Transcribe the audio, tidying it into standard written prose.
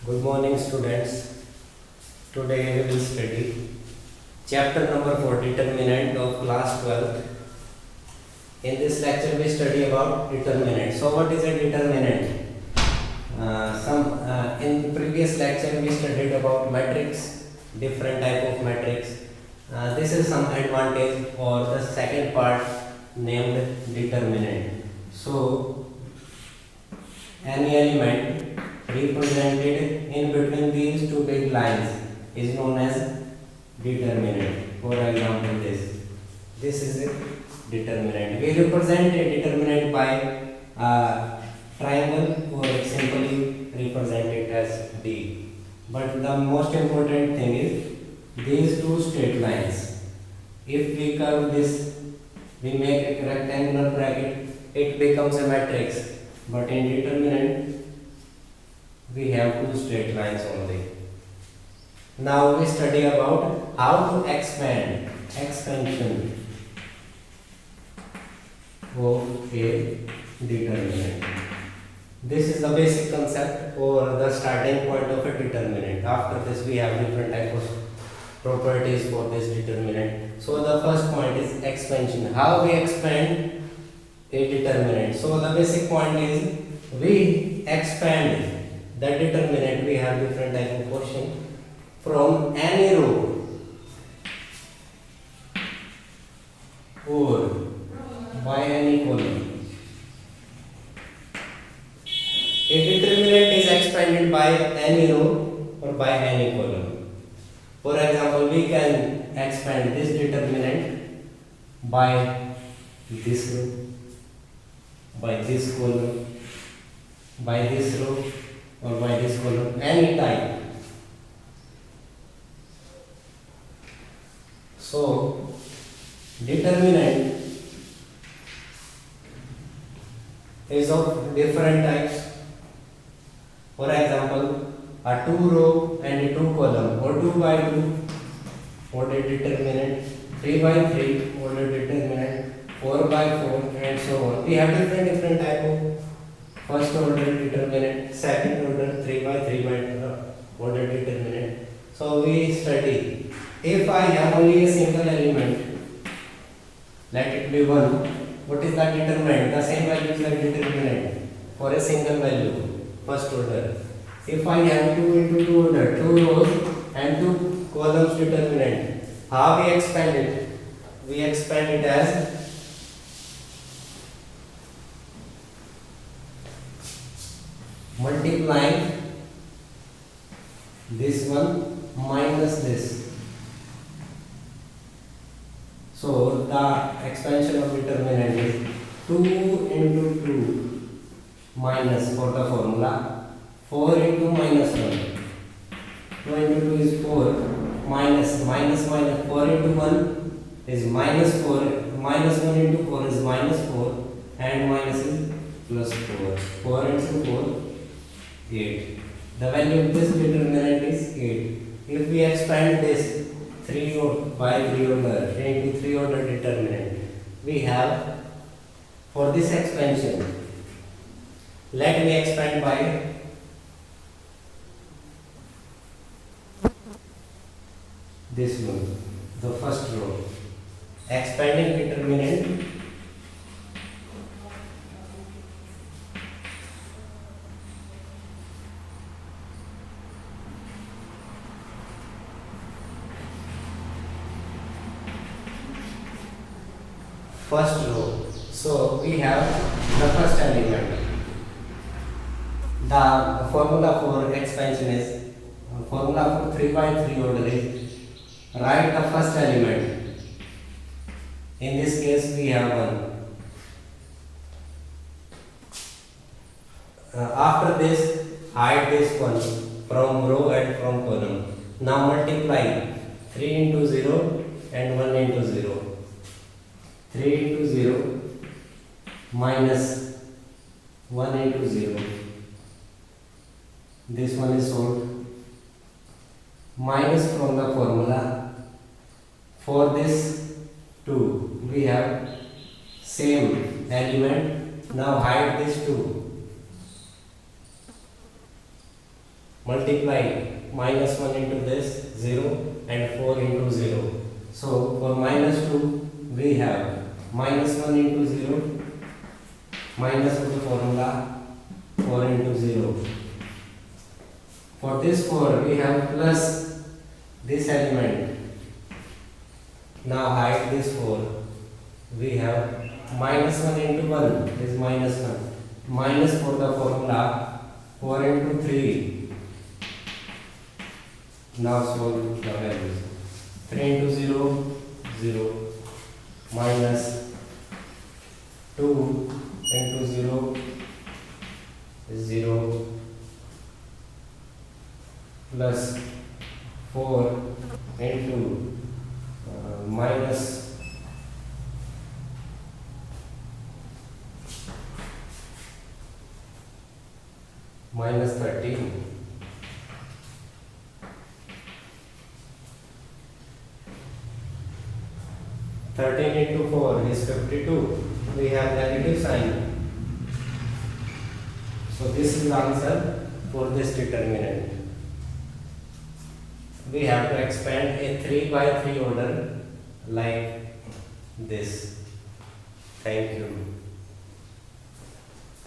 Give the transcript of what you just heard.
Good morning, students. Today we will study chapter number 4, determinant of class 12th. In this lecture, we study about determinant. So, what is a determinant? In previous lecture, we studied about matrix, different type of matrix. This is some advantage or the second part named determinant. So, any element represented in between these two big lines is known as determinant. For example, this is a determinant. We represent a determinant by a triangle or simply represent it as D. But the most important thing is these two straight lines. If we curve this, we make a rectangular bracket, it becomes a matrix. But in determinant, we have two straight lines only. Now we study about how to expand, expansion of a determinant. This is the basic concept or the starting point of a determinant. After this we have different types of properties for this determinant. So the first point is expansion. How we expand a determinant. So the basic point is we expand the determinant. We have different type of question from any row or by any column. A determinant is expanded by any row or by any column. For example, we can expand this determinant by this row, by this column, by this row, or by this column, any type. So, determinant is of different types. For example, a 2 row and a 2 column, or 2 by 2 ordered determinant, 3 by 3 ordered determinant, 4 by 4, and so on. We have different type of first order determinant, second order, 3 by 3 by order determinant. So we study if I have only a single element, let it be 1. What is the determinant? The same value is the determinant for a single value, first order. If I have 2 into 2 order, 2 rows and 2 columns determinant, how we expand it? We expand it as multiplying this one minus this. So the expansion of determinant is 2 into 2 minus, for the formula, 4 into minus 1. 2 into 2 is 4, minus 4 into 1 is minus 4, minus 1 into 4 is minus 4, and minus is plus 4. 4 into 4, 8. The value of this determinant is 8. If we expand this 3 by 3 order into 3 order determinant, we have for this expansion, let me expand by this one, the first row. Expanding determinant first row. So we have the first element. The formula for expansion is formula for 3 by 3 order is write the first element. In this case we have 1. After this, hide this one from row and from column. Now multiply 3 into 0 and 1 into 0. 3 into 0 minus 1 into 0. This one is solved. Minus from the formula. For this 2, we have same element. Now hide this 2. multiply minus 1 into this 0 and 4 into 0. So for minus 2 we have minus 1 into 0 minus of the formula 4 into 0. For this 4 we have plus this element. Now hide this 4. We have minus 1 into 1 is minus 1. Minus for the formula 4 into 3. Now solve the values. 3 into 0, 0. Minus 2 into 0 is 0. Plus 4 into minus minus 13. Thirteen into 4 is 52. We have negative sign. So this is the answer for this determinant. We have to expand a 3 by 3 order like this. Thank you.